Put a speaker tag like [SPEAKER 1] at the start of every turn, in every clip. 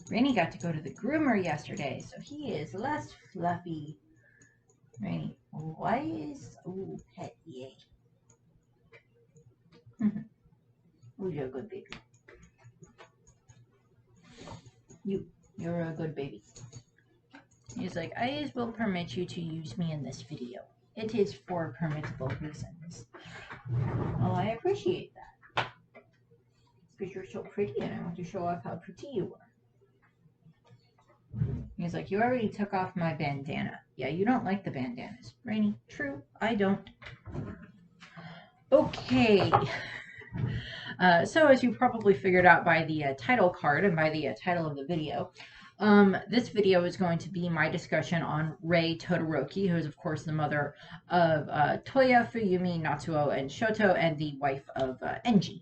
[SPEAKER 1] Rainy got to go to the groomer yesterday, so he is less fluffy. Rainy, why is... Ooh, pet, yay. Oh, you're a good baby. You're a good baby. He's like, I will permit you to use me in this video. It is for permissible reasons. Well, I appreciate that. Because you're so pretty and I want to show off how pretty you are. He's like, you already took off my bandana. Yeah, you don't like the bandanas. Rainy, true, I don't. Okay. So as you probably figured out by the title card and by the title of the video, this video is going to be my discussion on Rei Todoroki, who is of course the mother of Toya, Fuyumi, Natsuo, and Shoto, and the wife of Enji.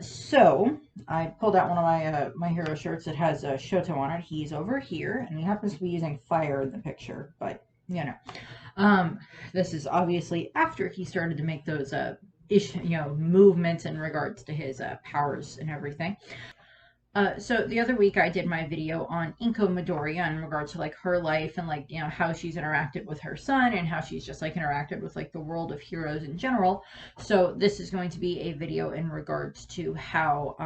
[SPEAKER 1] So I pulled out one of my hero shirts that has Shoto on it. He's over here, and he happens to be using fire in the picture, but you know, this is obviously after he started to make those movements in regards to his powers and everything. So the other week I did my video on Inko Midoriya in regards to like her life and like, you know, how she's interacted with her son and how she's just like interacted with like the world of heroes in general. So this is going to be a video in regards to how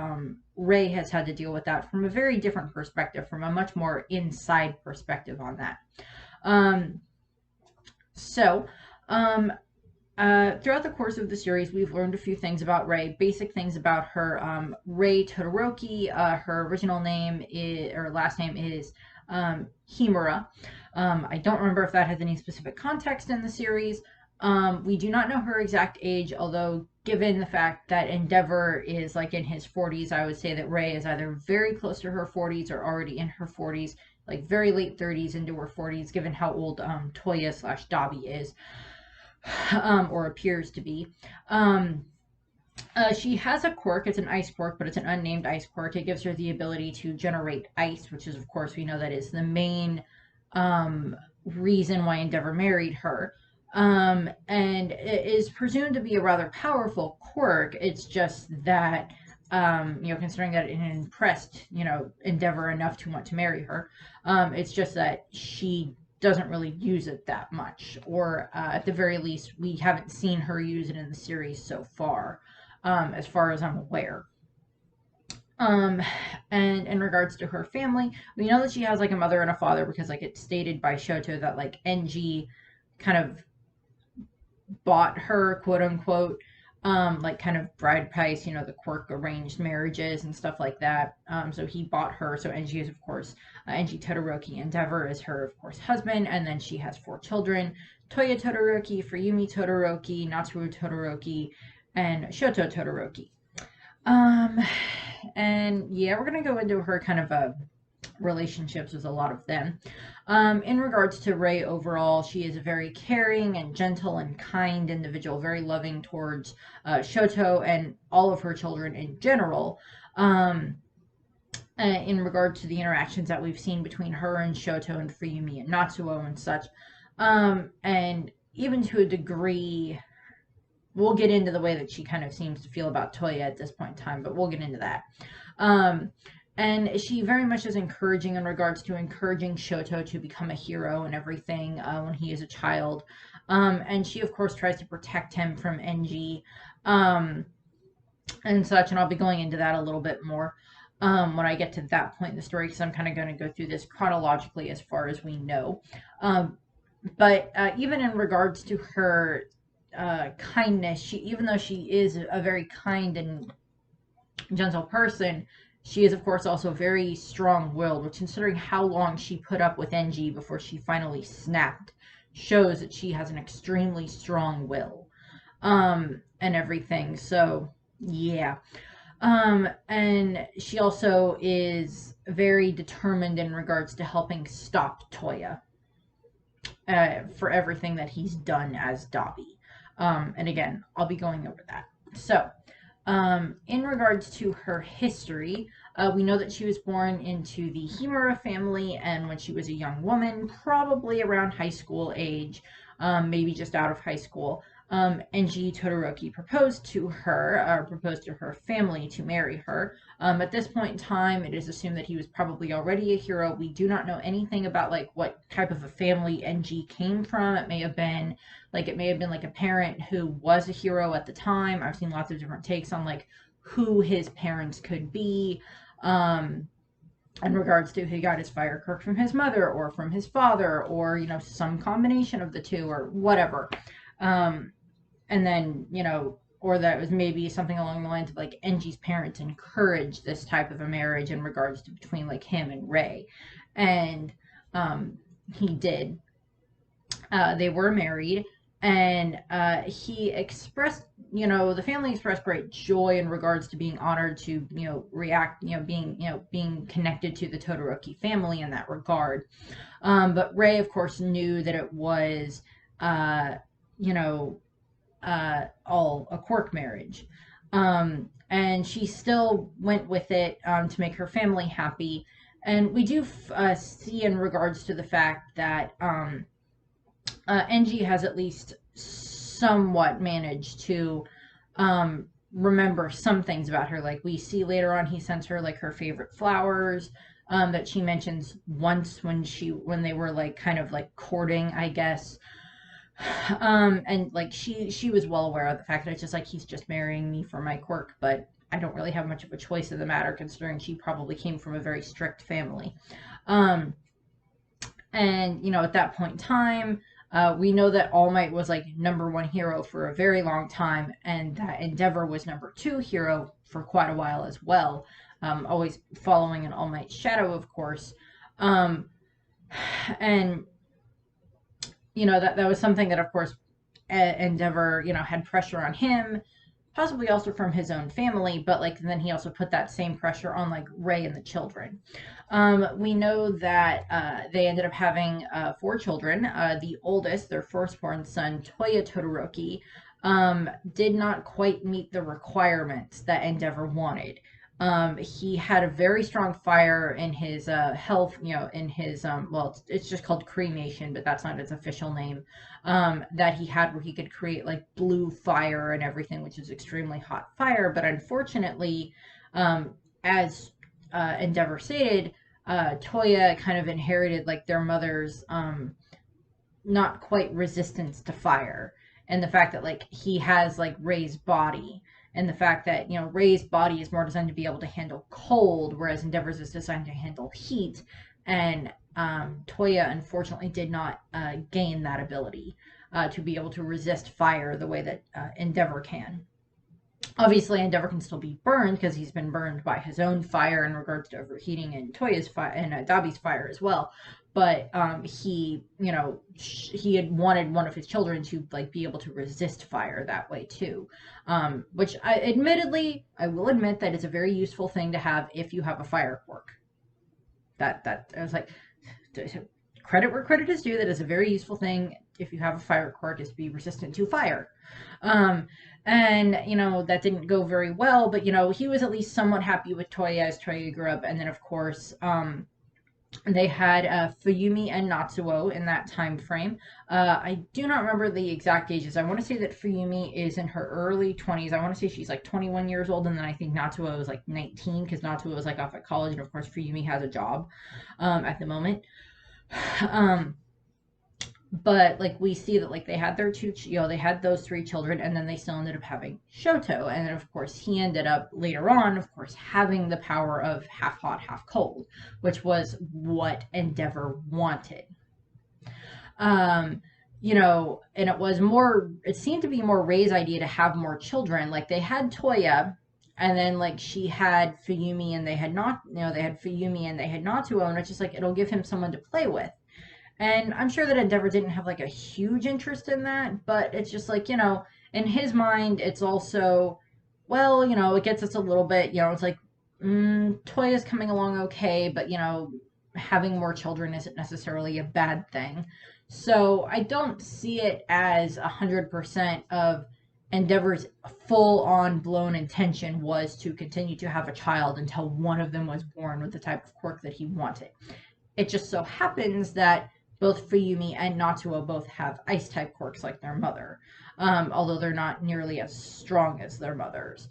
[SPEAKER 1] Rei has had to deal with that from a very different perspective, from a much more inside perspective on that. Throughout the course of the series, we've learned a few things about Rei, basic things about her. Rei Todoroki, her original name is, or last name is Himura. I don't remember if that has any specific context in the series. We do not know her exact age, although given the fact that Endeavor is like in his 40s, I would say that Rei is either very close to her 40s or already in her 40s, like very late 30s into her 40s, given how old Toya/Dabi is. Or appears to be. She has a quirk. It's an ice quirk, but it's an unnamed ice quirk. It gives her the ability to generate ice, which is, of course, we know that is the main reason why Endeavor married her. And it is presumed to be a rather powerful quirk. It's just that, considering that it impressed, Endeavor enough to want to marry her, it's just that she doesn't really use it that much, or at the very least, we haven't seen her use it in the series so far, as far as I'm aware. And in regards to her family, we know that she has like a mother and a father because like it's stated by Shoto that like Enji kind of bought her, quote unquote, like kind of bride price, the quirk arranged marriages and stuff like that. So he bought her. So Enji is, of course, Enji Todoroki. Endeavor is her, of course, husband. And then she has 4 children. Toya Todoroki, Fuyumi Todoroki, Natsuo Todoroki, and Shoto Todoroki. And yeah, we're going to go into her kind of relationships with a lot of them. In regards to Rei overall, she is a very caring and gentle and kind individual, very loving towards Shoto and all of her children in general. In regard to the interactions that we've seen between her and Shoto and Fuyumi and Natsuo and such. And even to a degree, we'll get into the way that she kind of seems to feel about Toya at this point in time, but we'll get into that. And she very much is encouraging in regards to encouraging Shoto to become a hero and everything when he is a child. And she, of course, tries to protect him from Enji and such. And I'll be going into that a little bit more when I get to that point in the story, because I'm kind of going to go through this chronologically as far as we know. But even in regards to her kindness, even though she is a very kind and gentle person, she is, of course, also very strong-willed, which, considering how long she put up with Enji before she finally snapped, shows that she has an extremely strong will, and everything. So, yeah. And she also is very determined in regards to helping stop Toya for everything that he's done as Dabi. And again, I'll be going over that. So, in regards to her history, we know that she was born into the Himura family, and when she was a young woman, probably around high school age, maybe just out of high school, Enji Todoroki proposed to her family to marry her. At this point in time, it is assumed that he was probably already a hero. We do not know anything about like what type of a family NG came from. It may have been like a parent who was a hero at the time. I've seen lots of different takes on like who his parents could be. In regards to he got his fire quirk from his mother or from his father, or some combination of the two, or whatever. um and then or that was maybe something along the lines of like Enji's parents encouraged this type of a marriage in regards to between like him and Rei. And he did. They were married, and he expressed, the family expressed great joy in regards to being honored to, react, being connected to the Todoroki family in that regard. But Rei, of course, knew that it was, you know, all a quirk marriage. And she still went with it to make her family happy. And we do see in regards to the fact that NG has at least somewhat managed to remember some things about her. Like we see later on, he sends her like her favorite flowers that she mentions once when they were like kind of like courting, I guess. And like she was well aware of the fact that it's just like he's just marrying me for my quirk, but I don't really have much of a choice in the matter considering she probably came from a very strict family. Um, and at that point in time, we know that All Might was like number one hero for a very long time, and that Endeavor was number two hero for quite a while as well. Always following in All Might's shadow, of course. Um, and that was something that, of course, Endeavor, had pressure on him, possibly also from his own family, but like then he also put that same pressure on like Rei and the children. We know that they ended up having four children. The oldest, their firstborn son, Toya Todoroki, did not quite meet the requirements that Endeavor wanted. He had a very strong fire in his health, in his, well, it's just called cremation, but that's not its official name, that he had where he could create like blue fire and everything, which is extremely hot fire. But unfortunately, as Endeavor stated, Toya kind of inherited like their mother's not quite resistance to fire, and the fact that like he has like Rei's body, and the fact that Rei's body is more designed to be able to handle cold, whereas Endeavor's is designed to handle heat. And Toya unfortunately did not gain that ability to be able to resist fire the way that Endeavor can. Obviously, Endeavor can still be burned because he's been burned by his own fire in regards to overheating, and Toya's fire and Dabi's fire as well. But he had wanted one of his children to like be able to resist fire that way too. Which I will admit that it's a very useful thing to have if you have a fire quirk. That I was like, credit where credit is due. That is a very useful thing if you have a fire quirk, is to be resistant to fire. And that didn't go very well, but he was at least somewhat happy with Toya as Toya grew up. And then of course they had Fuyumi and Natsuo in that time frame. I do not remember the exact ages. I want to say that Fuyumi is in her early 20s. I want to say she's like 21 years old, and then I think Natsuo was like 19 because Natsuo was like off at college, and of course Fuyumi has a job at the moment. But like we see that like they had their they had those three children, and then they still ended up having Shoto. And then of course he ended up later on, of course, having the power of half hot, half cold, which was what Endeavor wanted. And it seemed to be more Rei's idea to have more children. Like they had Toya, and then like she had Fuyumi, and they had Fuyumi and they had Natsuo, and it's just like it'll give him someone to play with. And I'm sure that Endeavor didn't have like a huge interest in that, but it's just like, in his mind, it's also, well, it gets us a little bit, it's like, Toya's coming along okay, but, having more children isn't necessarily a bad thing. So I don't see it as 100% of Endeavor's full on blown intention was to continue to have a child until one of them was born with the type of quirk that he wanted. It just so happens that both Fuyumi and Natsuo both have ice-type quirks like their mother, although they're not nearly as strong as their mothers.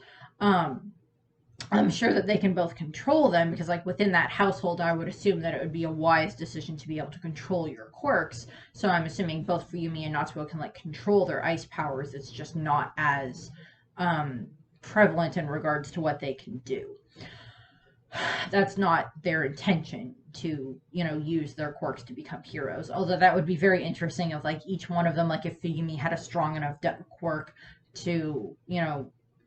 [SPEAKER 1] I'm sure that they can both control them because, like, within that household, I would assume that it would be a wise decision to be able to control your quirks. So I'm assuming both Fuyumi and Natsuo can, like, control their ice powers. It's just not as um, prevalent in regards to what they can do. That's not their intention to, use their quirks to become heroes. Although that would be very interesting if, like, each one of them, like, if Fuyumi had a strong enough quirk to,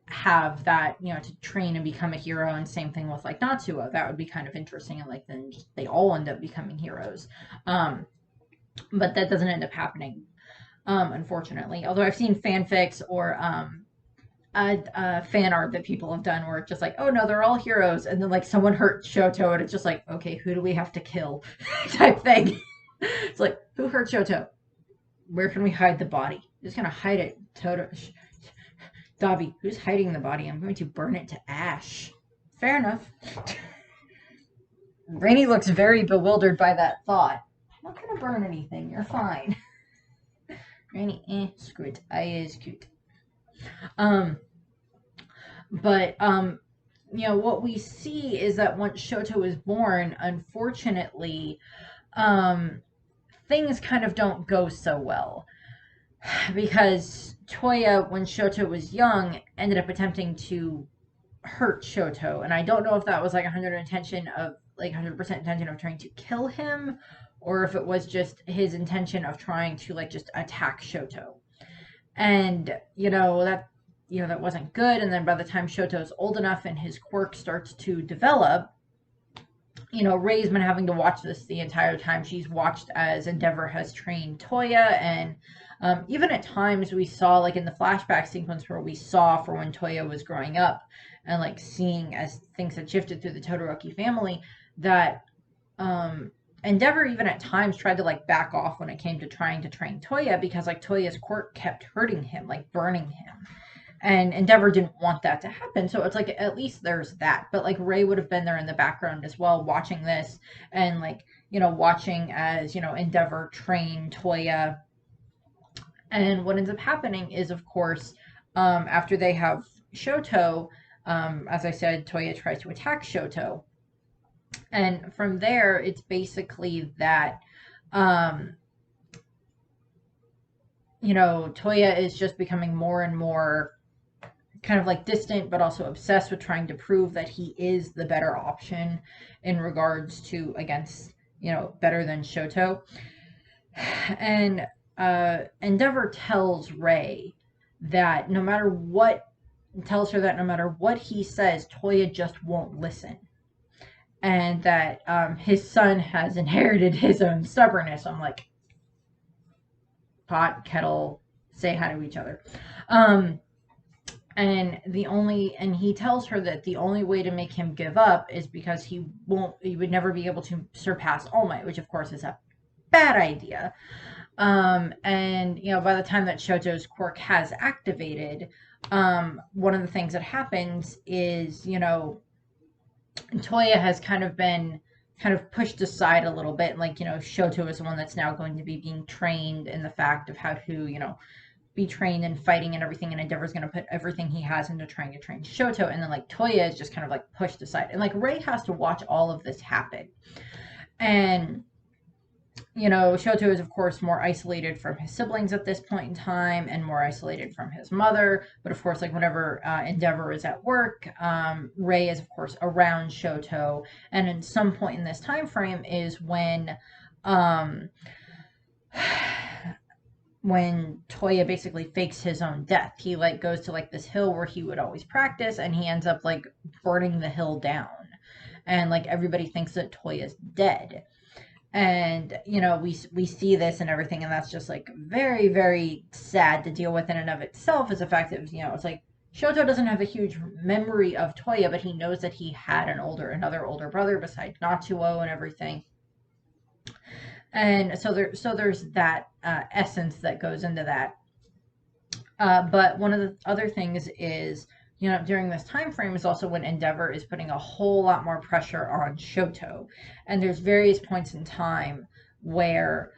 [SPEAKER 1] have that, to train and become a hero, and same thing with, like, Natsuo. That would be kind of interesting, and, like, then just, they all end up becoming heroes. But that doesn't end up happening, unfortunately. Although I've seen fanfics or fan art that people have done where it's just like, oh no, they're all heroes, and then like someone hurt Shoto, and it's just like, okay, who do we have to kill, type thing. It's like, who hurt Shoto? Where can we hide the body? Just gonna hide it. Dabi, who's hiding the body? I'm going to burn it to ash. Fair enough. Rainy looks very bewildered by that thought. I'm not gonna burn anything. You're fine. Rainy, screw it. I is cute. But what we see is that once Shoto is born, unfortunately, things kind of don't go so well. Because Toya, when Shoto was young, ended up attempting to hurt Shoto, and I don't know if that was like 100% intention of trying to kill him, or if it was just his intention of trying to like just attack Shoto. And that wasn't good. And then by the time Shoto's old enough and his quirk starts to develop, Rei's been having to watch this the entire time. She's watched as Endeavor has trained Toya, and even at times we saw, like in the flashback sequence where we saw for when Toya was growing up, and like seeing as things had shifted through the Todoroki family, that Endeavor even at times tried to like back off when it came to trying to train Toya, because like Toya's quirk kept hurting him, like burning him. And Endeavor didn't want that to happen. So it's like, at least there's that. But like Rei would have been there in the background as well, watching this, and like, watching as, Endeavor train Toya. And what ends up happening is, of course, after they have Shoto, as I said, Toya tries to attack Shoto. And from there, it's basically that, Toya is just becoming more and more kind of like distant, but also obsessed with trying to prove that he is the better option in regards to against, better than Shoto. And Endeavor tells Rei that no matter what, tells her that no matter what he says, Toya just won't listen. And that his son has inherited his own stubbornness. I'm like, pot, kettle, say hi to each other. And he tells her that the only way to make him give up is because he would never be able to surpass All Might, which of course is a bad idea. And by the time that Shoto's quirk has activated, one of the things that happens is, Toya has kind of been pushed aside a little bit, and like, Shoto is the one that's now going to be being trained in the fact of how to, be trained in fighting and everything, and Endeavor's going to put everything he has into trying to train Shoto, and then like Toya is just kind of like pushed aside, and like Rei has to watch all of this happen. And Shoto is of course more isolated from his siblings at this point in time, and more isolated from his mother. But of course, like whenever Endeavor is at work, Rei is of course around Shoto, and in some point in this time frame is when Toya basically fakes his own death. He like goes to like this hill where he would always practice, and he ends up like burning the hill down, and like everybody thinks that Toya's dead. And we see this and everything, and that's just like very, very sad to deal with in and of itself, is the fact that it's like Shoto doesn't have a huge memory of Toya, but he knows that he had another older brother besides Natsuo and everything. And so there's that essence that goes into that. But one of the other things is, during this time frame is also when Endeavor is putting a whole lot more pressure on Shoto. And there's various points in time where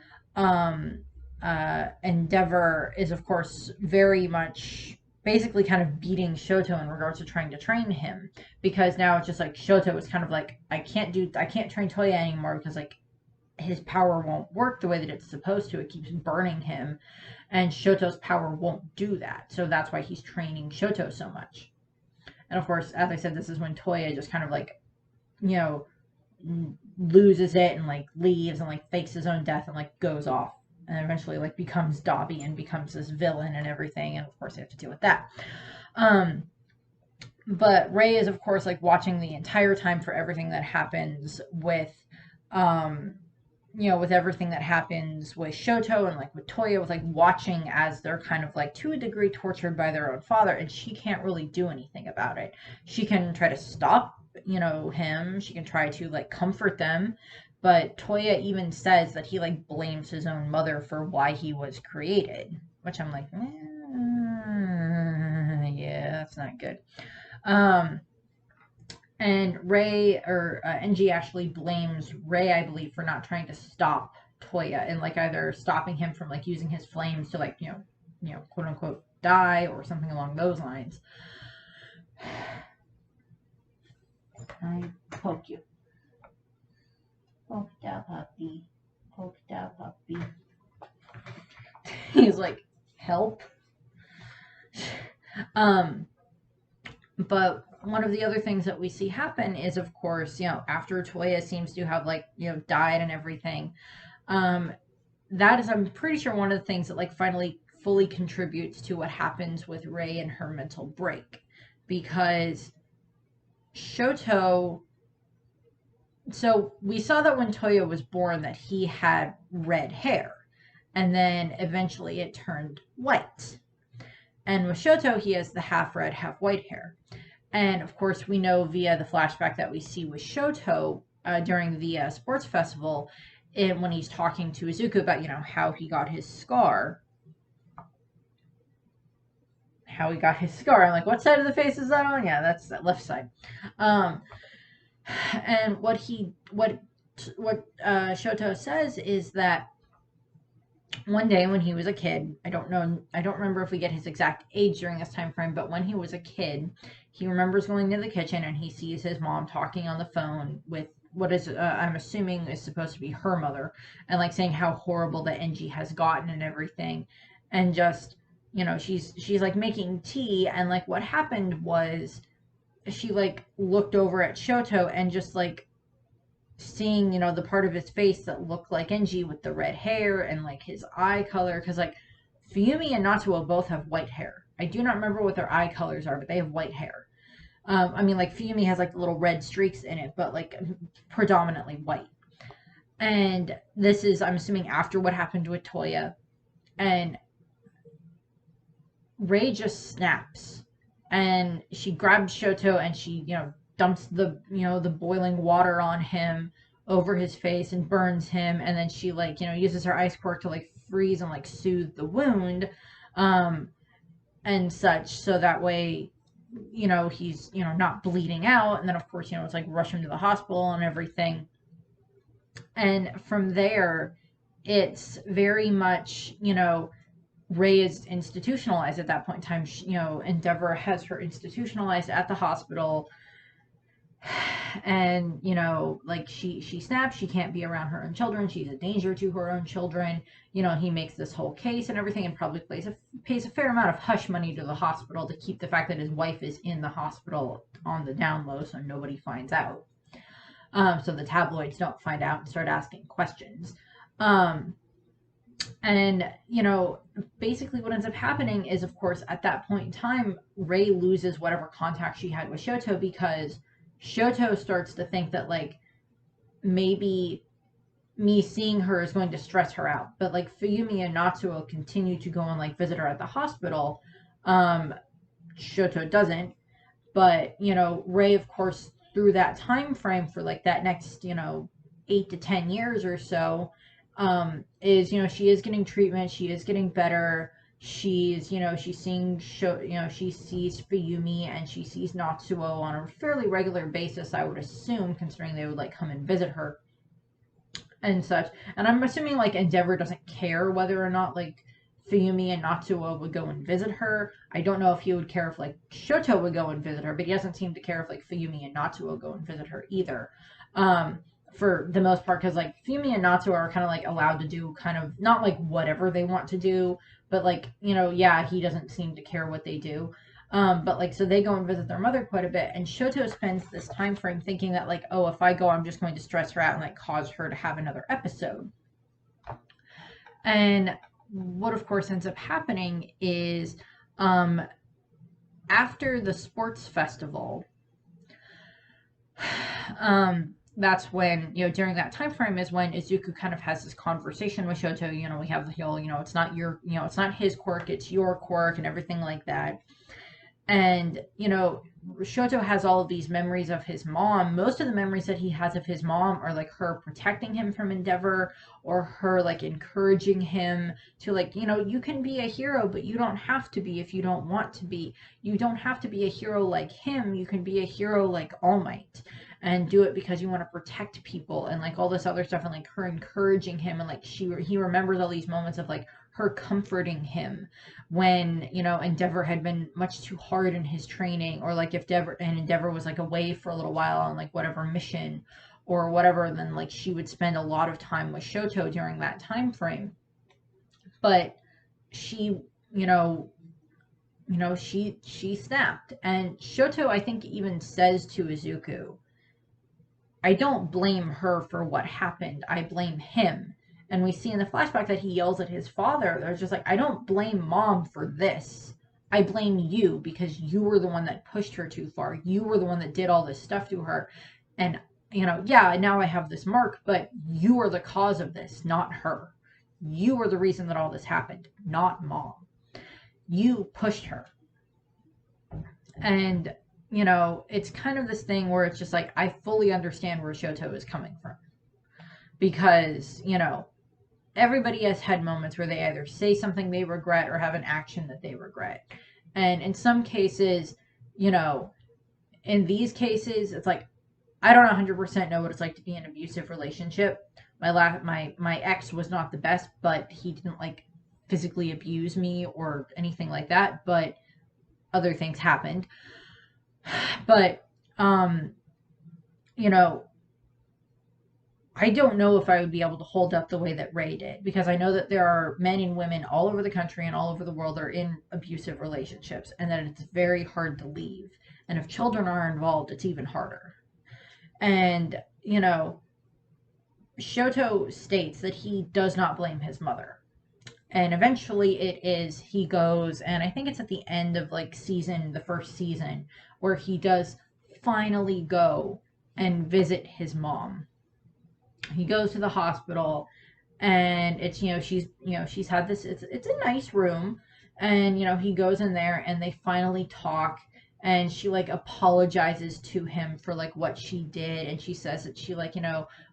[SPEAKER 1] Endeavor is, of course, very much basically kind of beating Shoto in regards to trying to train him, because now it's just like Shoto is kind of like, I can't train Toya anymore because like his power won't work the way that it's supposed to. It keeps burning him, and Shoto's power won't do that. So that's why he's training Shoto so much. And of course, as I said, this is when Toya just kind of like, you know, loses it and like leaves and like fakes his own death and like goes off and eventually like becomes Dobby and becomes this villain and everything. And of course, they have to deal with that. Um, but Rei is of course like watching the entire time for everything that happens with, um, with everything that happens with Shoto and like with Toya, with like watching as they're kind of like to a degree tortured by their own father, and she can't really do anything about it. She can try to stop, him. She can try to like comfort them, but Toya even says that he like blames his own mother for why he was created, which I'm like, yeah, that's not good. Um, and Rei or NG actually blames Rei, I believe, for not trying to stop Toya and like either stopping him from like using his flames to like quote unquote die or something along those lines. I poke you. Poke that puppy. Poke that puppy. He's like, help. But one of the other things that we see happen is, of course, after Toya seems to have like, died and everything, that is, I'm pretty sure, one of the things that like finally fully contributes to what happens with Rei and her mental break, because Shoto. So we saw that when Toya was born that he had red hair, and then eventually it turned white. And with Shoto, he has the half red, half white hair. And of course, we know via the flashback that we see with Shoto during the sports festival, when he's talking to Izuku about, how he got his scar. How he got his scar. I'm like, what side of the face is that on? Yeah, that's that left side. And what Shoto says is that one day when he was a kid, I don't remember if we get his exact age during this time frame, but when he was a kid, he remembers going to the kitchen and he sees his mom talking on the phone with what is, I'm assuming is supposed to be her mother, and like saying how horrible that NG has gotten and everything, and just, she's like making tea, and like what happened was she like looked over at Shoto and just like seeing, the part of his face that looked like NG with the red hair and like his eye color, because like Fuyumi and Natsuo both have white hair. I do not remember what their eye colors are, but they have white hair. I mean, like Fuyumi has like little red streaks in it, but like predominantly white. And this is, I'm assuming, after what happened with Toya. And Rei just snaps, and she grabs Shoto and she, dumps the boiling water on him over his face and burns him, and then she like uses her ice quirk to like freeze and like soothe the wound, and such, so that way he's not bleeding out, and then of course it's like rush him to the hospital and everything. And from there it's very much Rei is institutionalized at that point in time. Endeavor has her institutionalized at the hospital, and like she snaps. She can't be around her own children. She's a danger to her own children. He makes this whole case and everything, and probably pays a fair amount of hush money to the hospital to keep the fact that his wife is in the hospital on the down low, so nobody finds out, so the tabloids don't find out and start asking questions. And basically what ends up happening is, of course, at that point in time, Rei loses whatever contact she had with Shoto, because Shoto starts to think that like maybe me seeing her is going to stress her out. But like Fuyumi and Natsuo continue to go and like visit her at the hospital. Shoto doesn't. But Rei, of course, through that time frame for like that next 8 to 10 years or so, is she is getting treatment, she is getting better. She's she's seeing she sees Fuyumi and she sees Natsuo on a fairly regular basis, I would assume, considering they would like come and visit her and such. And I'm assuming like Endeavor doesn't care whether or not like Fuyumi and Natsuo would go and visit her. I don't know if he would care if like Shoto would go and visit her, but he doesn't seem to care if like Fuyumi and Natsuo go and visit her either. For the most part, because like Fuyumi and Natsuo are kind of like allowed to do kind of not like whatever they want to do, but like, you know, yeah, he doesn't seem to care what they do. But like, so they go and visit their mother quite a bit, and Shoto spends this time frame thinking that like, oh, if I go, I'm just going to stress her out and like cause her to have another episode. And what of course ends up happening is, after the sports festival, that's when, you know, during that time frame is when Izuku kind of has this conversation with Shoto. You know, we have the whole, you know, it's not your, you know, it's not his quirk, it's your quirk, and everything like that. And, you know, Shoto has all of these memories of his mom. Most of the memories that he has of his mom are like her protecting him from Endeavor, or her like encouraging him to like, you know, you can be a hero, but you don't have to be if you don't want to be. You don't have to be a hero like him. You can be a hero like All Might and do it because you want to protect people, and like all this other stuff, and like her encouraging him, and like he remembers all these moments of like her comforting him when, you know, Endeavor had been much too hard in his training, or like if Endeavor was like away for a little while on like whatever mission or whatever, then like she would spend a lot of time with Shoto during that time frame. But she, she snapped, and Shoto I think even says to Izuku, I don't blame her for what happened, I blame him. And we see in the flashback that he yells at his father. There's just like, I don't blame mom for this. I blame you because you were the one that pushed her too far. You were the one that did all this stuff to her. And, you know, yeah, now I have this mark, but you are the cause of this, not her. You were the reason that all this happened, not mom. You pushed her. And, you know, it's kind of this thing where it's just like, I fully understand where Shoto is coming from. Because, you know, everybody has had moments where they either say something they regret or have an action that they regret. And in some cases, you know, in these cases, it's like, I don't 100% know what it's like to be in an abusive relationship. My ex was not the best, but he didn't like physically abuse me or anything like that, but other things happened. But, you know, I don't know if I would be able to hold up the way that Rei did, because I know that there are men and women all over the country and all over the world that are in abusive relationships, and that it's very hard to leave. And if children are involved, it's even harder. And, you know, Shoto states that he does not blame his mother. And eventually he goes, and I think it's at the end of like the first season, where he does finally go and visit his mom. He goes to the hospital, and it's, she's had this, it's a nice room, and, he goes in there and they finally talk, and she like apologizes to him for like what she did, and she says that she like,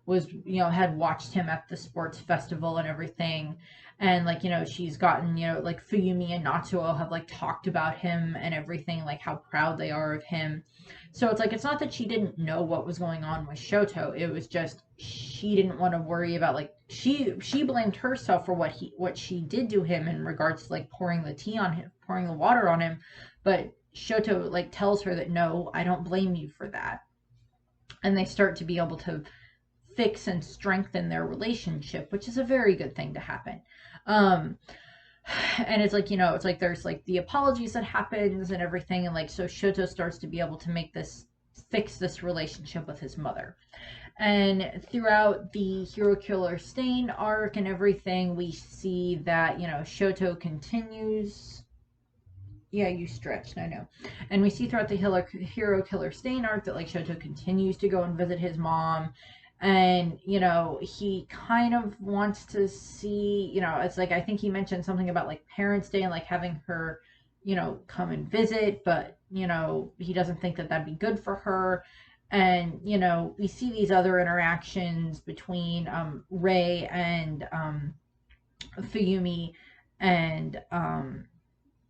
[SPEAKER 1] was, had watched him at the sports festival and everything, and like, she's gotten, like Fuyumi and Natsuo have like talked about him and everything, like how proud they are of him. So it's like, it's not that she didn't know what was going on with Shoto. It was just, she didn't want to worry about, like, she blamed herself for what she did to him in regards to like pouring the water on him. But Shoto like tells her that, no, I don't blame you for that. And they start to be able to fix and strengthen their relationship, which is a very good thing to happen. And it's like, it's like there's like the apologies that happens and everything, and like so Shoto starts to be able to fix this relationship with his mother. And throughout the Hero Killer Stain arc and everything, we see that, Shoto continues. Yeah, you stretched, I know. And we see throughout the Hero Killer Stain arc that like Shoto continues to go and visit his mom. And, he kind of wants to see, it's like, I think he mentioned something about like Parents' Day and like having her, come and visit, but, he doesn't think that that'd be good for her. And, we see these other interactions between Rei and Fuyumi and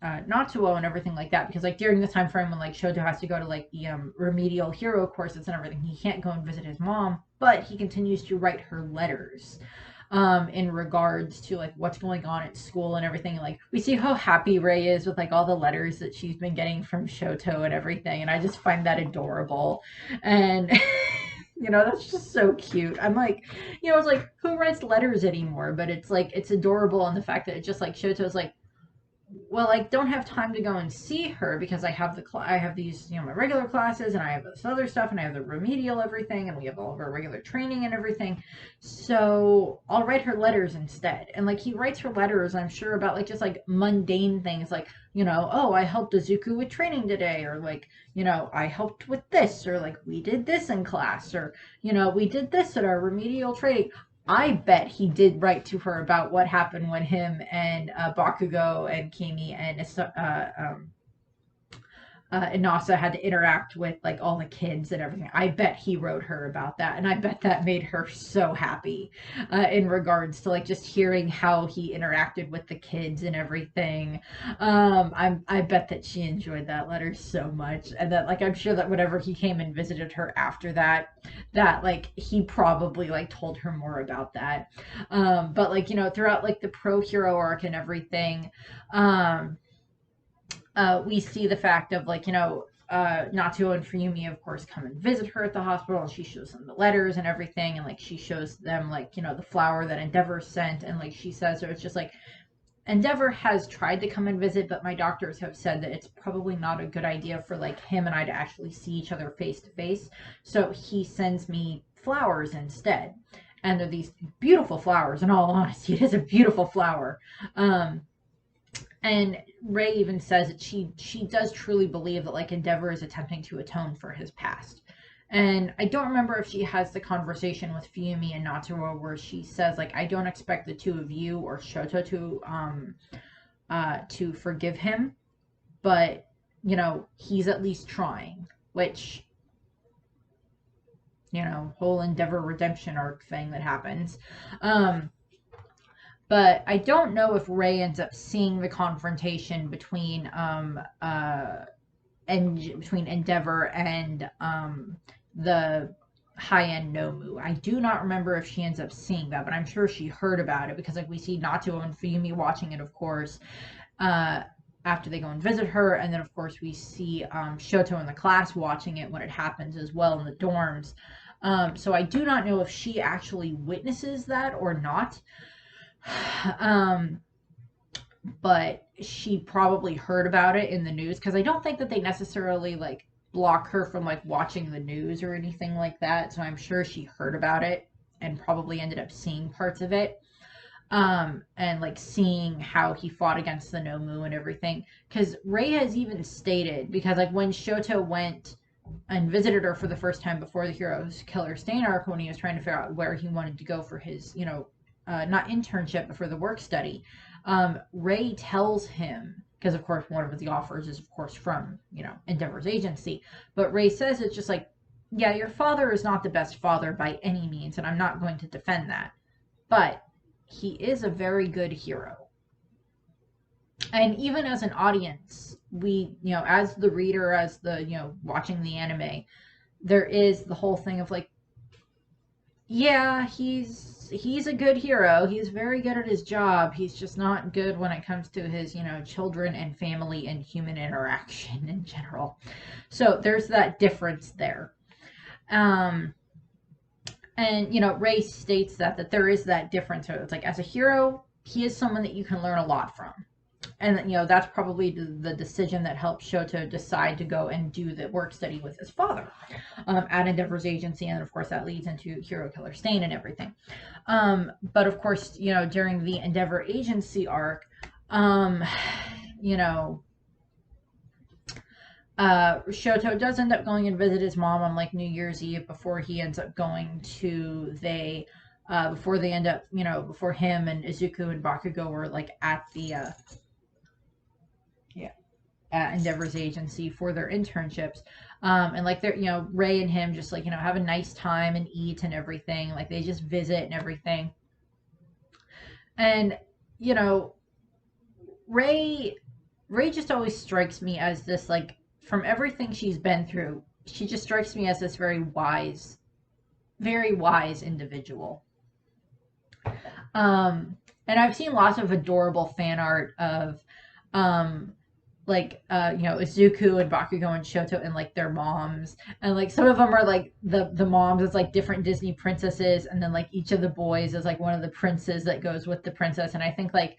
[SPEAKER 1] Natsuo and everything like that, because like during the time frame when like Shoto has to go to like the remedial hero courses and everything, he can't go and visit his mom, but he continues to write her letters. in regards to like what's going on at school and everything. Like we see how happy Rei is with like all the letters that she's been getting from Shoto and everything, and I just find that adorable. And that's just so cute. I'm like, it's like who writes letters anymore? But it's like it's adorable, and the fact that it just like Shoto's like, well, I don't have time to go and see her because I have I have these, my regular classes, and I have this other stuff, and I have the remedial everything, and we have all of our regular training and everything. So I'll write her letters instead. And like he writes her letters, I'm sure, about like just like mundane things like, oh, I helped Izuku with training today, or like, I helped with this, or like we did this in class, or we did this at our remedial training. I bet he did write to her about what happened when him and Bakugo and Kimi and Inasa had to interact with like all the kids and everything. I bet he wrote her about that, and I bet that made her so happy in regards to like just hearing how he interacted with the kids and everything. I bet that she enjoyed that letter so much, and that like I'm sure that whenever he came and visited her after that like he probably like told her more about that. But like throughout like the pro hero arc and everything. We see the fact of like, Natsuo and Fuyumi, of course, come and visit her at the hospital, and she shows them the letters and everything, and like she shows them like, the flower that Endeavor sent, and like she says, it's just like, Endeavor has tried to come and visit, but my doctors have said that it's probably not a good idea for like him and I to actually see each other face to face. So he sends me flowers instead. And they're these beautiful flowers, in all honesty. It is a beautiful flower. And Rei even says that she does truly believe that like Endeavor is attempting to atone for his past. And I don't remember if she has the conversation with Fuyumi and Natsuo where she says like, I don't expect the two of you or Shoto to forgive him, but he's at least trying, which whole Endeavor redemption arc thing that happens. But I don't know if Rei ends up seeing the confrontation between between Endeavor and the high-end Nomu. I do not remember if she ends up seeing that, but I'm sure she heard about it because like we see Natsuo and Fuyumi watching it, of course, after they go and visit her, and then of course we see Shoto in the class watching it when it happens as well in the dorms. So I do not know if she actually witnesses that or not. But she probably heard about it in the news, because I don't think that they necessarily like block her from like watching the news or anything like that. So I'm sure she heard about it and probably ended up seeing parts of it. And like seeing how he fought against the Nomu and everything. Because Rei has even stated, because like when Shoto went and visited her for the first time before the Heroes Killer Stain arc, when he was trying to figure out where he wanted to go for his, not internship, but for the work study, Rei tells him, because of course one of the offers is of course from, Endeavor's agency, but Rei says it's just like, yeah, your father is not the best father by any means, and I'm not going to defend that, but he is a very good hero. And even as an audience, we, as the reader, as the, watching the anime, there is the whole thing of like, yeah, he's a good hero. He's very good at his job. He's just not good when it comes to his, children and family and human interaction in general. So there's that difference there. And Rei states that there is that difference. So it's like, as a hero, he is someone that you can learn a lot from. And that's probably the decision that helped Shoto decide to go and do the work study with his father at Endeavor's agency, and of course that leads into Hero Killer Stain and everything. But of course, during the Endeavor agency arc, Shoto does end up going and visit his mom on like New Year's Eve before he ends up going to before they end up, before him and Izuku and Bakugo were like at the at Endeavor's agency for their internships. And like they're, Rei and him just like, have a nice time and eat and everything. Like they just visit and everything. And, Rei just always strikes me as this, like, from everything she's been through, she just strikes me as this very wise individual. And I've seen lots of adorable fan art of um Izuku and Bakugo and Shoto and like their moms, and like some of them are like the moms as like different Disney princesses, and then like each of the boys is like one of the princes that goes with the princess. And I think like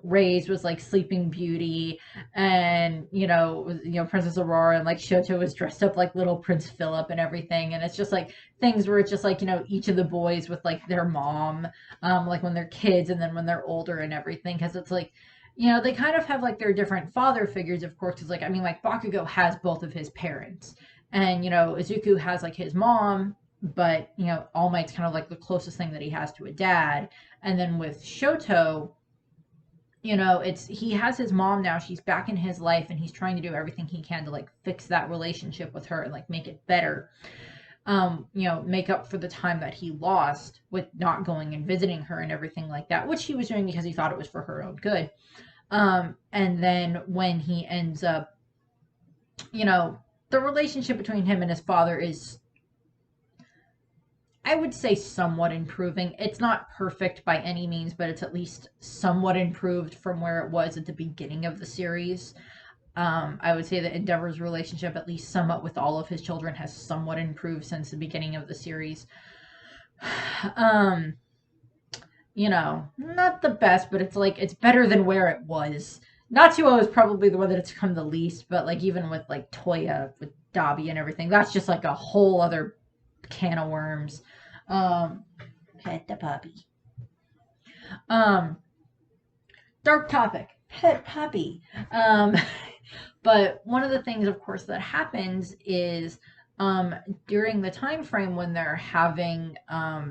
[SPEAKER 1] Ray's was like Sleeping Beauty, and Princess Aurora, and like Shoto was dressed up like little Prince Philip and everything. And it's just like things where it's just like each of the boys with like their mom, like when they're kids and then when they're older and everything, because it's like they kind of have like their different father figures, of course, because like I mean, like Bakugo has both of his parents, and Izuku has like his mom, but All Might's kind of like the closest thing that he has to a dad. And then with Shoto, it's he has his mom now. She's back in his life, and he's trying to do everything he can to like fix that relationship with her and like make it better. Make up for the time that he lost with not going and visiting her and everything like that, which he was doing because he thought it was for her own good. And then when he ends up, the relationship between him and his father is, I would say, somewhat improving. It's not perfect by any means, but it's at least somewhat improved from where it was at the beginning of the series. I would say that Endeavor's relationship, at least somewhat with all of his children, has somewhat improved since the beginning of the series. um, not the best, but it's like it's better than where it was. Natsuo is probably the one that it's come the least, but like even with like Toya with Dabi and everything, that's just like a whole other can of worms. Um, Pet the puppy. Um, Dark topic. Pet puppy. Um, but one of the things, of course, that happens is um, during the time frame when they're having uh,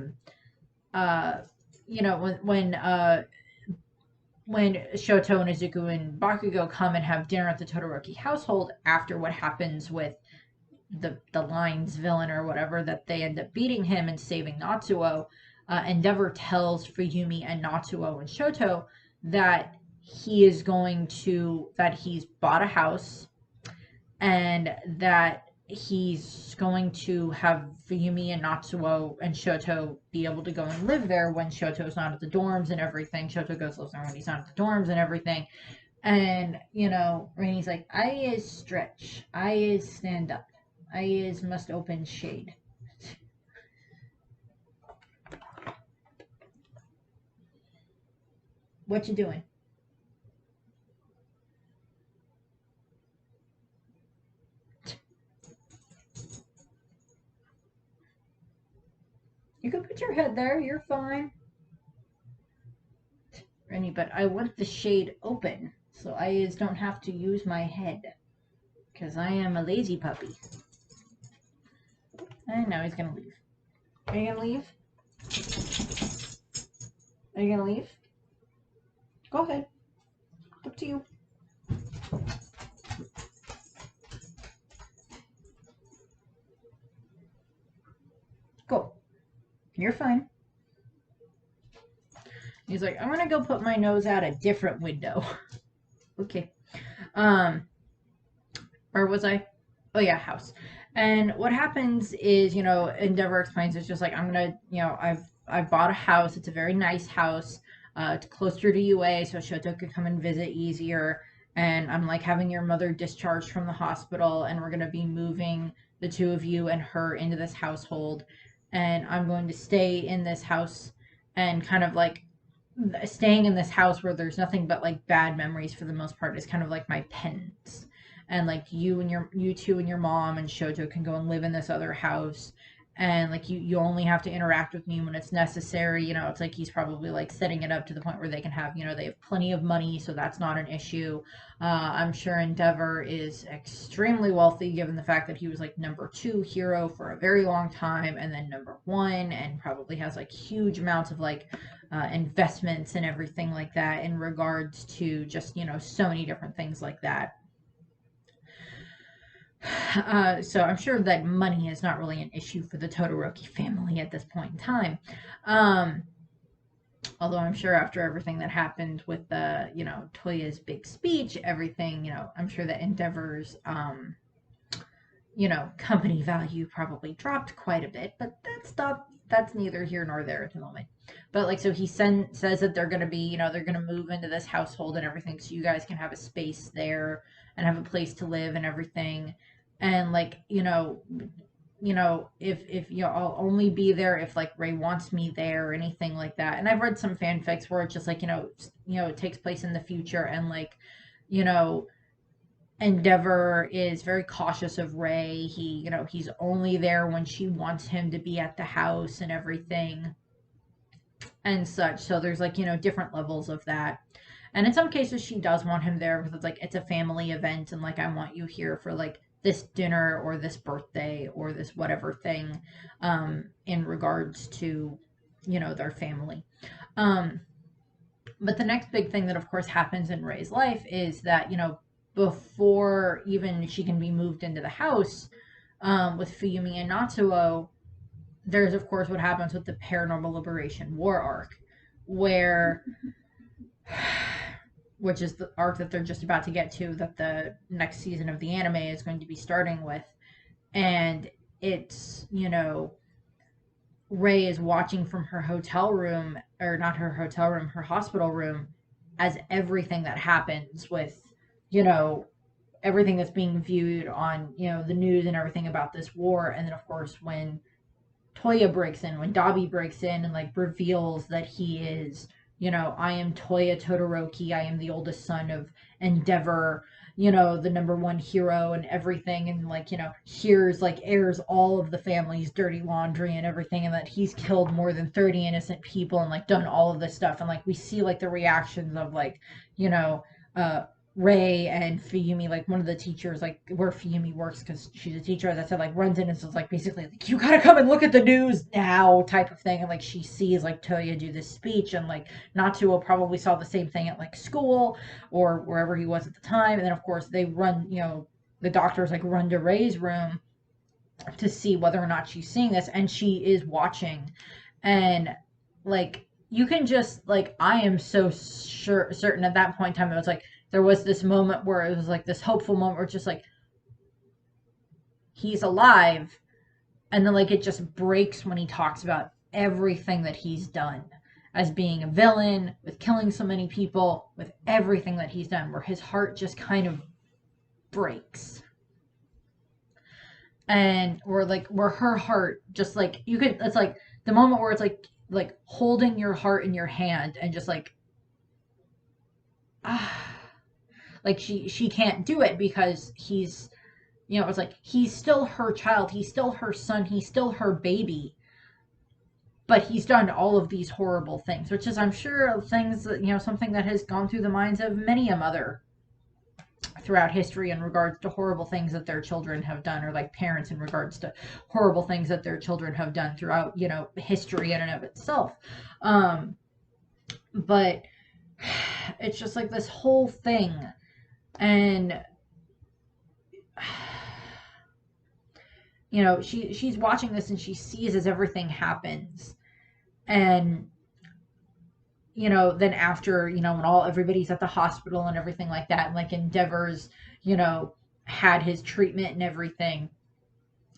[SPEAKER 1] when Shoto and Izuku and Bakugo come and have dinner at the Todoroki household after what happens with the Lines villain or whatever, that they end up beating him and saving Natsuo. Endeavor tells Fuyumi and Natsuo and Shoto that that he's bought a house, and that he's going to have Fuyumi and Natsuo and Shoto be able to go and live there when Shoto's not at the dorms and everything. Shoto goes lives there when he's not at the dorms and everything. And, Rainey's like, I is stretch. I is stand up. I is must open shade. What you doing? You can put your head there. You're fine. Rennie, but I want the shade open so I don't have to use my head. Because I am a lazy puppy. And now he's going to leave. Are you going to leave? Are you going to leave? Go ahead. Up to you. Go. You're fine. He's like, I'm going to go put my nose out a different window. Okay. Where was I? Oh yeah, house. And what happens is, Endeavor explains it's just like I'm gonna, I've bought a house. It's a very nice house. It's closer to UA, so Shoto could come and visit easier. And I'm like having your mother discharged from the hospital, and we're gonna be moving the two of you and her into this household. And I'm going to stay in this house, and kind of like staying in this house where there's nothing but like bad memories for the most part is kind of like my penance. And like you two and your mom and Shoto can go and live in this other house, and like you only have to interact with me when it's necessary. It's like he's probably like setting it up to the point where they can have, they have plenty of money, so that's not an issue. I'm sure Endeavor is extremely wealthy given the fact that he was like number 2 hero for a very long time, and then number 1, and probably has like huge amounts of like investments and everything like that in regards to just so many different things like that. So I'm sure that money is not really an issue for the Todoroki family at this point in time. Um, Although I'm sure after everything that happened with the, Toya's big speech, everything, I'm sure that Endeavor's, company value probably dropped quite a bit, but that's not that's neither here nor there at the moment. But like, so he says that they're going to be, they're going to move into this household and everything, so you guys can have a space there and have a place to live and everything. And like, if I'll only be there if like Ray wants me there or anything like that. And I've read some fanfics where it's just like, it takes place in the future, and like, you know, Endeavor is very cautious of Ray. He's only there when she wants him to be at the house and everything and such. So there's like, different levels of that. And in some cases she does want him there because it's like it's a family event, and like I want you here for like this dinner or this birthday or this whatever thing in regards to, their family. Um but the next big thing that of course happens in Ray's life is that, before even she can be moved into the house with Fuyumi and Natsuo, there's of course what happens with the Paranormal Liberation War arc, where which is the arc that they're just about to get to, that the next season of the anime is going to be starting with. And it's, Ray is watching from her hotel room, or not her hotel room, her hospital room, as everything that happens with, you know, everything that's being viewed on, the news and everything about this war. And then, of course, when when Dabi breaks in and like reveals that he is, I am Toya Todoroki, I am the oldest son of Endeavor, the number one hero and everything, and like, here's like airs all of the family's dirty laundry and everything, and that he's killed more than 30 innocent people and like done all of this stuff. And like we see like the reactions of like, you know, uh Ray and Fuyumi, like one of the teachers, like where Fuyumi works, because she's a teacher, as I said, like runs in and says like basically like, you gotta come and look at the news now type of thing. And like she sees like Toya do this speech, and like Natsuo probably saw the same thing at like school or wherever he was at the time. And then of course they run, the doctors like run to Ray's room to see whether or not she's seeing this, and she is watching. And like you can just like, I am so certain at that point in time it was like there was this moment where it was like this hopeful moment where it's just like he's alive, and then like it just breaks when he talks about everything that he's done as being a villain, with killing so many people, with everything that he's done, where his heart just kind of breaks. And where her heart just like, you could, it's like the moment where it's like holding your heart in your hand and just like, like she can't do it because he's, it's like he's still her child, he's still her son, he's still her baby, but he's done all of these horrible things, which is, I'm sure, things that, something that has gone through the minds of many a mother throughout history in regards to horrible things that their children have done, or like parents in regards to horrible things that their children have done throughout, history in and of itself. But it's just like this whole thing. And she's watching this and she sees as everything happens. And then after, when everybody's at the hospital and everything like that, and like Endeavor's, had his treatment and everything.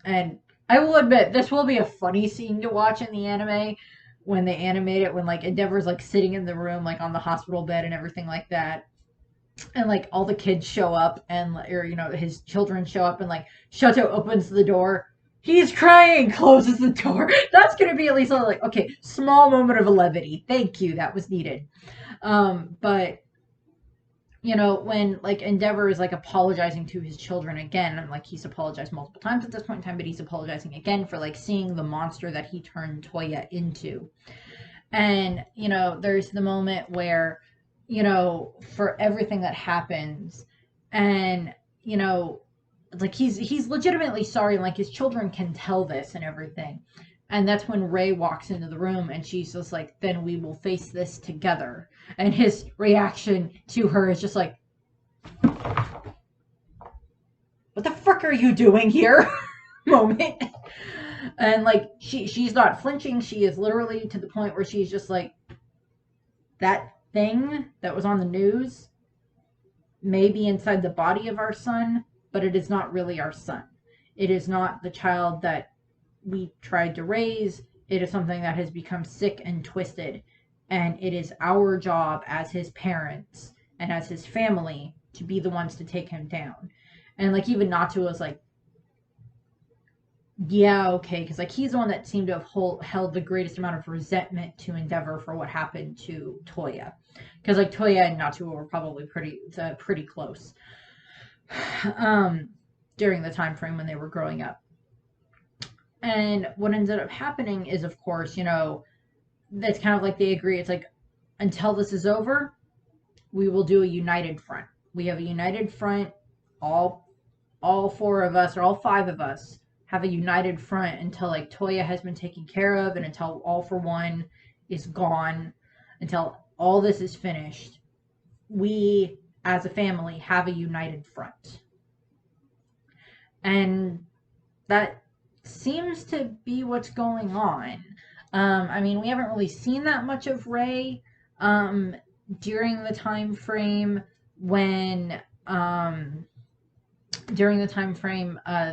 [SPEAKER 1] And I will admit, this will be a funny scene to watch in the anime when they animate it, when like Endeavor's like sitting in the room, like on the hospital bed and everything like that. And like all the kids show up, and or his children show up, and like Shoto opens the door, he's crying, closes the door. That's gonna be at least like, okay, small moment of levity, thank you, that was needed. But when like Endeavor is like apologizing to his children again, and like he's apologized multiple times at this point in time, but he's apologizing again for like seeing the monster that he turned Toya into. And there's the moment where, for everything that happens, and like he's legitimately sorry, and like his children can tell this and everything. And that's when Ray walks into the room, and she's just like, then we will face this together. And his reaction to her is just like, what the frick are you doing here? Moment. And like she's not flinching, she is literally to the point where she's just like, that thing that was on the news may be inside the body of our son, but it is not really our son. It is not the child that we tried to raise. It is something that has become sick and twisted, and it is our job as his parents and as his family to be the ones to take him down. And like even Natsu was like, yeah, okay, because like he's the one that seemed to have held the greatest amount of resentment to Endeavor for what happened to Toya, because like Toya and Natsuo were probably pretty close um, during the time frame when they were growing up. And what ended up happening is, of course, that's kind of like they agree. It's like until this is over, we will do a united front. We have a united front. All four of us or all five of us have a united front until like Toya has been taken care of and until All for One is gone, until all this is finished. We as a family have a united front. And that seems to be what's going on. I mean, we haven't really seen that much of Rei during the time frame when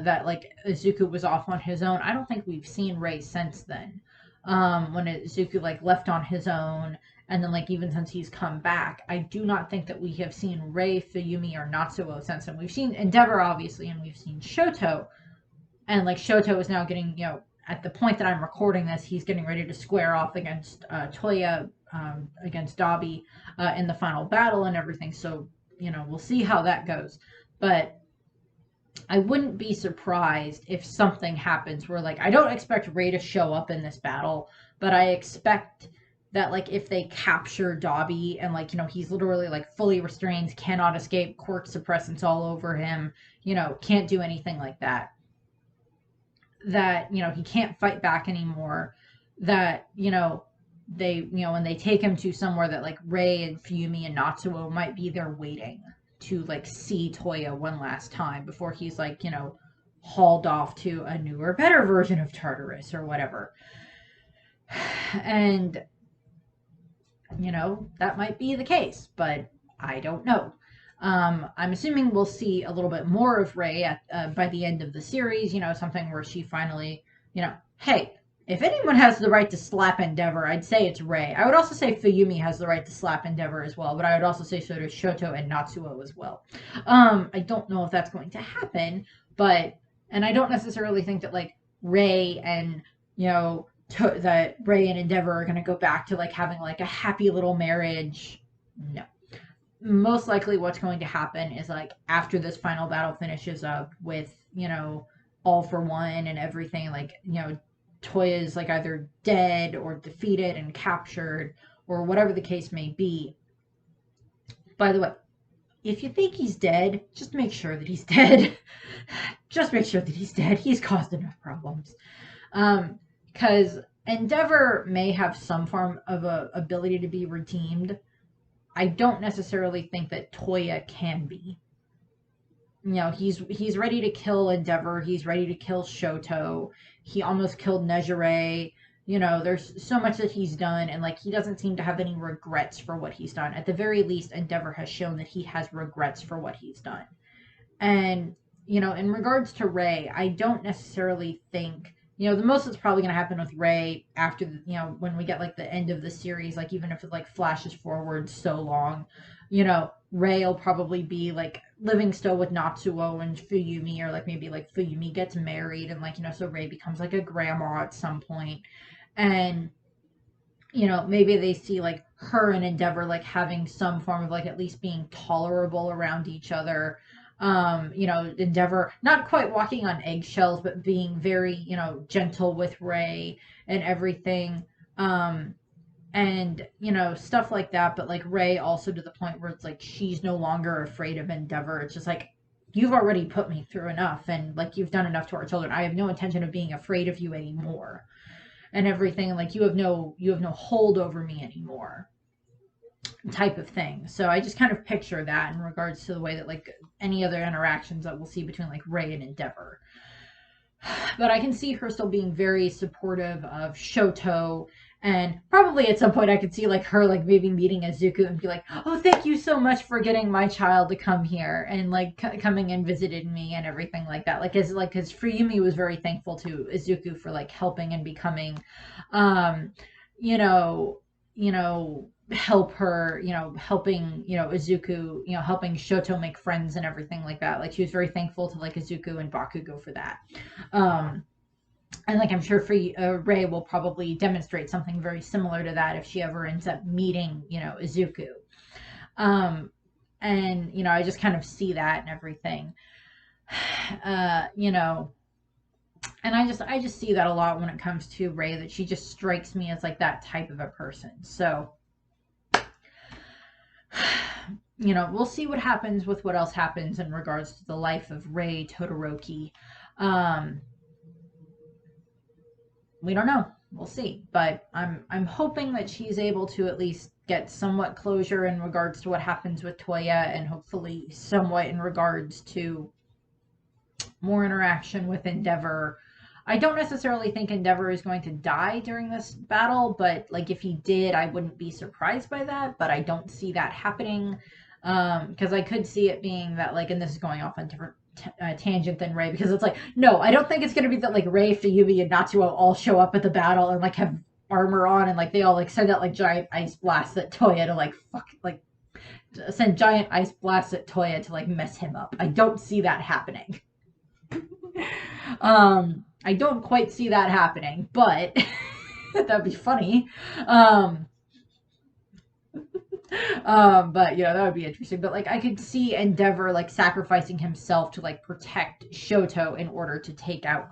[SPEAKER 1] that like Izuku was off on his own. I don't think we've seen Rei since then. When Izuku like left on his own, and then like even since he's come back, I do not think that we have seen Rei, Fuyumi, or Natsuo since then. We've seen Endeavor obviously, and we've seen Shoto, and like Shoto is now getting, at the point that I'm recording this, he's getting ready to square off against Toya, against Dabi in the final battle and everything. So we'll see how that goes. But I wouldn't be surprised if something happens where, like, I don't expect Rei to show up in this battle, but I expect that, like, if they capture Dabi and, like, he's literally, like, fully restrained, cannot escape, quirk suppressants all over him, can't do anything like that, he can't fight back anymore, that, when they take him to somewhere that, like, Rei and Fuyumi and Natsuo might be there waiting to like see Toya one last time before he's like, hauled off to a newer, better version of Tartarus or whatever. And, that might be the case, but I don't know. I'm assuming we'll see a little bit more of Rei by the end of the series, something where she finally, hey, if anyone has the right to slap Endeavor, I'd say it's Rei. I would also say Fuyumi has the right to slap Endeavor as well, but I would also say so does Shoto and Natsuo as well. I don't know if that's going to happen, and I don't necessarily think that like Rei and that Rei and Endeavor are going to go back to like having like a happy little marriage. No. Most likely what's going to happen is like after this final battle finishes up with, All for One and everything, like, Toya is like either dead or defeated and captured or whatever the case may be. By the way, if you think he's dead, just make sure that he's dead. Just make sure that he's dead. He's caused enough problems. Because Endeavor may have some form of a ability to be redeemed. I don't necessarily think that Toya can be. He's ready to kill Endeavor. He's ready to kill Shoto. He almost killed Nejire. There's so much that he's done, and like he doesn't seem to have any regrets for what he's done. At the very least, Endeavor has shown that he has regrets for what he's done. And in regards to Rei, I don't necessarily think the most that's probably going to happen with Rei after when we get like the end of the series, like even if it like flashes forward so long, Rei will probably be like living still with Natsuo and Fuyumi, or like maybe like Fuyumi gets married and like so Rei becomes like a grandma at some point, and maybe they see like her and Endeavor like having some form of like at least being tolerable around each other. Endeavor not quite walking on eggshells, but being very gentle with Rei and everything. And stuff like that, but like Rei also to the point where it's like she's no longer afraid of Endeavor. It's just like, you've already put me through enough, and like you've done enough to our children. I have no intention of being afraid of you anymore and everything, and like you have no hold over me anymore, type of thing. So I just kind of picture that in regards to the way that like any other interactions that we'll see between like Rei and Endeavor. But I can see her still being very supportive of Shoto And probably at some point I could see like her like maybe meeting Izuku and be like, "Oh, thank you so much for getting my child to come here and like coming and visited me and everything like that." Cuz Fuyumi was very thankful to Izuku for like helping and becoming um you know, help her, helping, Izuku, helping Shoto make friends and everything like that. Like she was very thankful to like Izuku and Bakugo for that. Um and like I'm sure Rei will probably demonstrate something very similar to that if she ever ends up meeting, Izuku. Um, and I just kind of see that and everything. You know, and I just see that a lot when it comes to Rei, that she just strikes me as like that type of a person. So, we'll see what happens with what else happens in regards to the life of Rei Todoroki. Um, we don't know. We'll see. But I'm hoping that she's able to at least get somewhat closure in regards to what happens with Toya, and hopefully somewhat in regards to more interaction with Endeavor. I don't necessarily think Endeavor is going to die during this battle, but like if he did, I wouldn't be surprised by that. But I don't see that happening, because I could see it being that like, and this is going off on different tangent than Rei, because it's like, no, I don't think it's going to be that like Rei, Fuyumi, and Natsuo all show up at the battle and like have armor on and like they all like send out like giant ice blasts at Toya to like send giant ice blasts at Toya to like mess him up. I don't see that happening. I don't quite see that happening, but that'd be funny. Um, but that would be interesting. But like, I could see Endeavor like sacrificing himself to like protect Shoto in order to take out,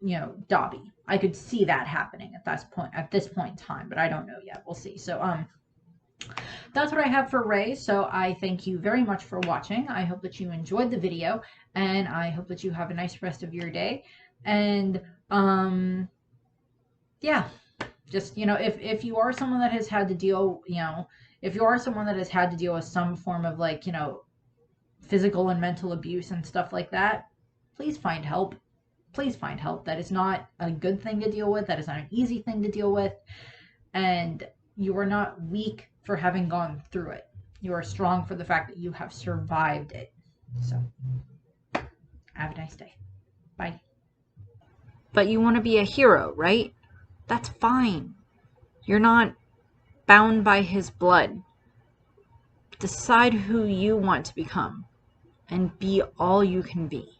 [SPEAKER 1] Dabi. I could see that happening at this point in time, but I don't know yet. We'll see. So, that's what I have for Rei. So I thank you very much for watching. I hope that you enjoyed the video, and I hope that you have a nice rest of your day. And yeah, just if you are someone that has had to deal, if you are someone that has had to deal with some form of like physical and mental abuse and stuff like that, please find help. Please find help. That is not a good thing to deal with. That is not an easy thing to deal with. And you are not weak for having gone through it. You are strong for the fact that you have survived it. So, have a nice day. Bye. But you want to be a hero, right? That's fine. You're not bound by his blood. Decide who you want to become and be all you can be.